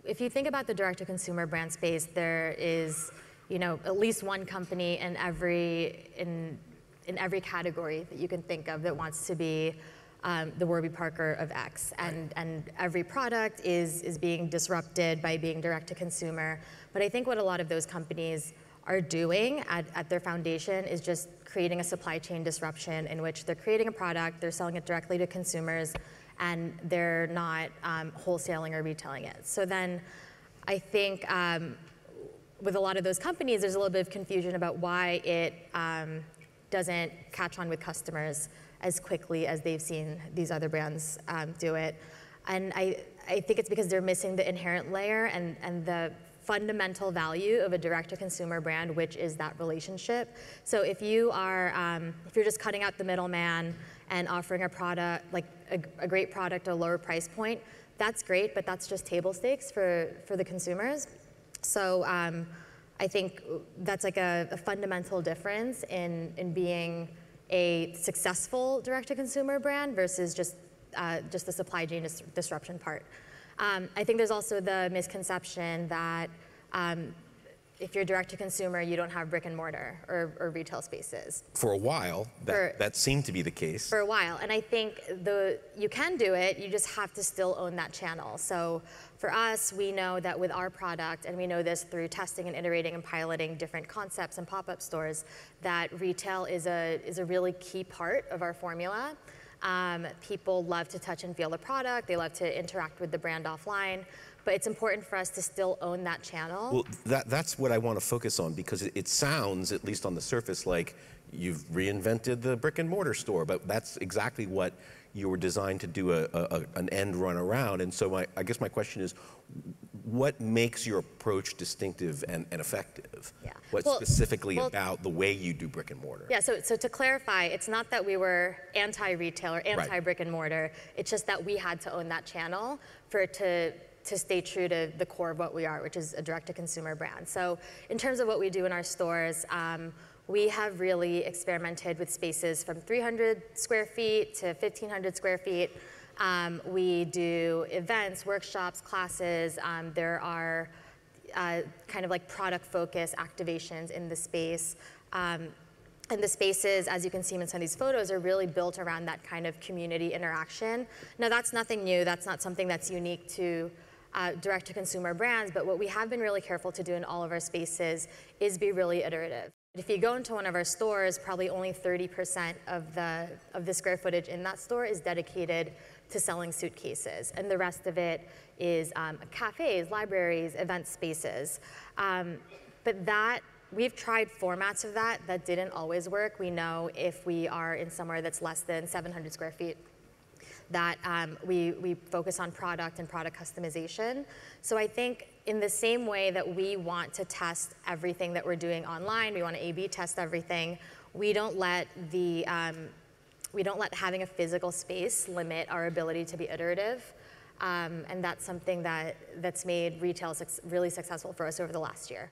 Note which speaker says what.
Speaker 1: if you think about the direct-to-consumer brand space, there is, at least one company in every category that you can think of that wants to be the Warby Parker of X, and every product is being disrupted by being direct-to-consumer. But I think what a lot of those companies are doing at their foundation is just creating a supply chain disruption in which they're creating a product, they're selling it directly to consumers, and they're not wholesaling or retailing it. So then I think with a lot of those companies, there's a little bit of confusion about why it doesn't catch on with customers as quickly as they've seen these other brands do it. And I think it's because they're missing the inherent layer and the fundamental value of a direct-to-consumer brand, which is that relationship. So if you are, if you're just cutting out the middleman and offering a product, like a great product at a lower price point, that's great, but that's just table stakes for the consumers. So I think that's like a fundamental difference in being a successful direct-to-consumer brand versus just the supply chain disruption part. I think there's also the misconception that if you're direct-to-consumer, you don't have brick and mortar or retail spaces.
Speaker 2: For a while, that seemed to be the case.
Speaker 1: For a while, and I think you can do it, you just have to still own that channel. So for us, we know that with our product, and we know this through testing and iterating and piloting different concepts and pop-up stores, that retail is a really key part of our formula. People love to touch and feel the product, they love to interact with the brand offline, but it's important for us to still own that channel.
Speaker 2: Well, that's what I want to focus on, because it sounds, at least on the surface, like you've reinvented the brick and mortar store, but that's exactly what you were designed to do an end run around. And so I guess my question is, what makes your approach distinctive and effective?
Speaker 1: Yeah.
Speaker 2: What specifically about the way you do brick and mortar?
Speaker 1: Yeah, so to clarify, it's not that we were anti-retail or anti-brick and mortar, it's just that we had to own that channel for it to stay true to the core of what we are, which is a direct-to-consumer brand. So in terms of what we do in our stores, we have really experimented with spaces from 300 square feet to 1,500 square feet. We do events, workshops, classes. There are kind of like product-focused activations in the space. And the spaces, as you can see in some of these photos, are really built around that kind of community interaction. Now, that's nothing new. That's not something that's unique to direct-to-consumer brands, but what we have been really careful to do in all of our spaces is be really iterative. If you go into one of our stores, probably only 30% of the square footage in that store is dedicated to selling suitcases, and the rest of it is cafes, libraries, event spaces. But we've tried formats of that didn't always work. We know if we are in somewhere that's less than 700 square feet, that we focus on product and product customization. So I think in the same way that we want to test everything that we're doing online, we want to A/B test everything, we don't let having a physical space limit our ability to be iterative. And that's something that's made retail really successful for us over the last year.